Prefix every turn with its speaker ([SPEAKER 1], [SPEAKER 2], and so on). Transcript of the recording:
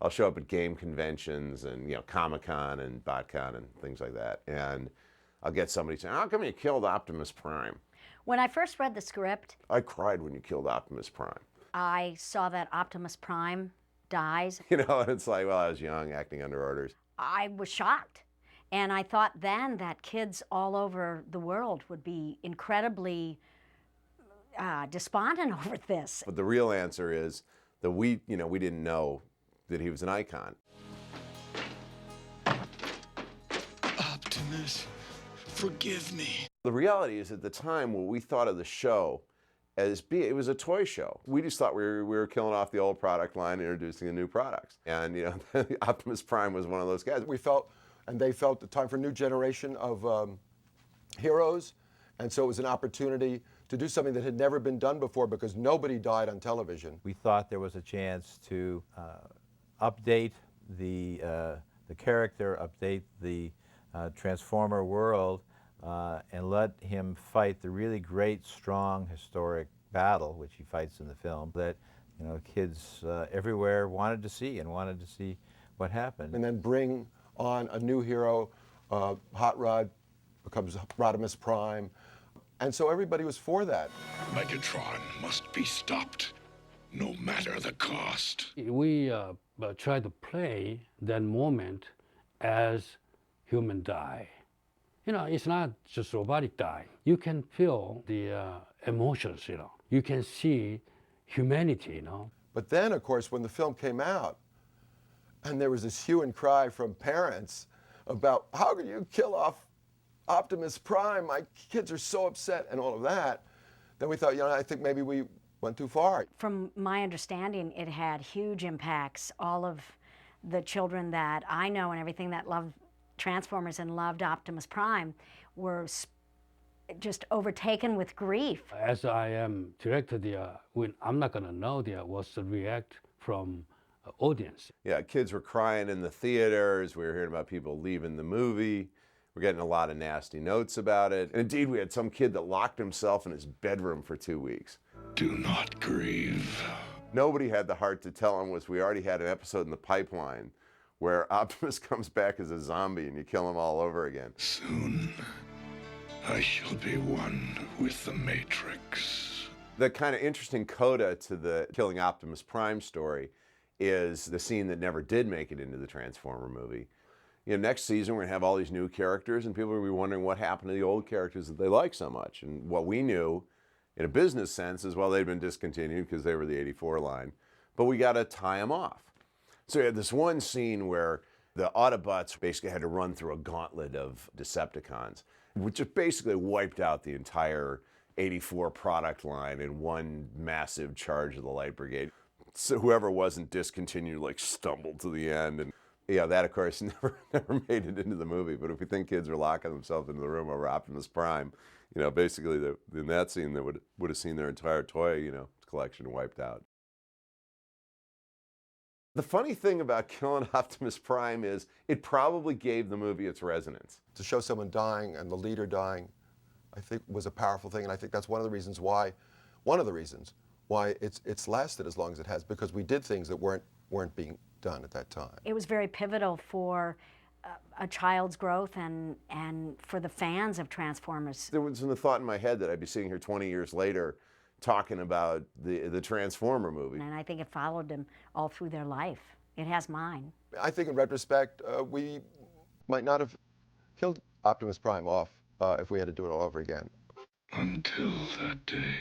[SPEAKER 1] I'll show up at game conventions and, you know, Comic-Con and BotCon and things like that. And I'll get somebody saying, how come you killed Optimus Prime?
[SPEAKER 2] When I first read the script,
[SPEAKER 1] I cried when you killed Optimus Prime.
[SPEAKER 2] I saw that Optimus Prime dies.
[SPEAKER 1] You know, and it's like, well, I was young, acting under orders.
[SPEAKER 2] I was shocked. And I thought then that kids all over the world would be incredibly despondent over this.
[SPEAKER 1] But the real answer is that we didn't know that he was an icon.
[SPEAKER 3] Optimus, forgive me.
[SPEAKER 1] The reality is, at the time, what we thought of the show as it was a toy show. We just thought we were killing off the old product line and introducing the new products. And, you know, Optimus Prime was one of those guys.
[SPEAKER 4] We felt, and they felt, the time for a new generation of heroes. And so it was an opportunity to do something that had never been done before because nobody died on television.
[SPEAKER 5] We thought there was a chance to update the character, update the Transformer world, and let him fight the really great, strong, historic battle, which he fights in the film, that, you know, kids everywhere wanted to see what happened.
[SPEAKER 4] And then bring on a new hero, Hot Rod becomes Rodimus Prime. And so everybody was for that.
[SPEAKER 3] Megatron must be stopped, no matter the cost.
[SPEAKER 6] We try to play that moment as human die. You know, it's not just robotic die. You can feel the emotions, you know. You can see humanity, you know.
[SPEAKER 4] But then, of course, when the film came out, and there was this hue and cry from parents about, how could you kill off Optimus Prime? My kids are so upset, and all of that. Then we thought, you know, I think maybe we went too far.
[SPEAKER 2] From my understanding, it had huge impacts. All of the children that I know and everything that loved Transformers and loved Optimus Prime were just overtaken with grief.
[SPEAKER 6] As I am directed, I'm not going to know what's the react from audience.
[SPEAKER 1] Yeah, kids were crying in the theaters. We were hearing about people leaving the movie. We're getting a lot of nasty notes about it. And indeed, we had some kid that locked himself in his bedroom for 2 weeks.
[SPEAKER 3] Do not grieve.
[SPEAKER 1] Nobody had the heart to tell him we already had an episode in the pipeline where Optimus comes back as a zombie and you kill him all over again.
[SPEAKER 3] Soon, I shall be one with the Matrix.
[SPEAKER 1] The kind of interesting coda to the killing Optimus Prime story is the scene that never did make it into the Transformer movie. You know, next season we're going to have all these new characters and people are going to be wondering what happened to the old characters that they like so much. And what we knew in a business sense is, well, they'd been discontinued because they were the 84 line, but we got to tie them off. So we had this one scene where the Autobots basically had to run through a gauntlet of Decepticons, which just basically wiped out the entire 84 product line in one massive charge of the Light Brigade. So whoever wasn't discontinued like stumbled to the end. And yeah, that of course never made it into the movie. But if we think kids are locking themselves into the room over Optimus Prime, you know, basically in that scene they would have seen their entire toy, you know, collection wiped out. The funny thing about killing Optimus Prime is it probably gave the movie its resonance.
[SPEAKER 4] To show someone dying and the leader dying, I think was a powerful thing, and I think that's one of the reasons why it's lasted as long as it has, because we did things that weren't being done at that time.
[SPEAKER 2] It was very pivotal for a child's growth and for the fans of Transformers.
[SPEAKER 1] There was a thought in my head that I'd be sitting here 20 years later talking about the Transformer movie.
[SPEAKER 2] And I think it followed them all through their life. It has mine.
[SPEAKER 4] I think in retrospect, we might not have killed Optimus Prime off if we had to do it all over again.
[SPEAKER 3] Until that day.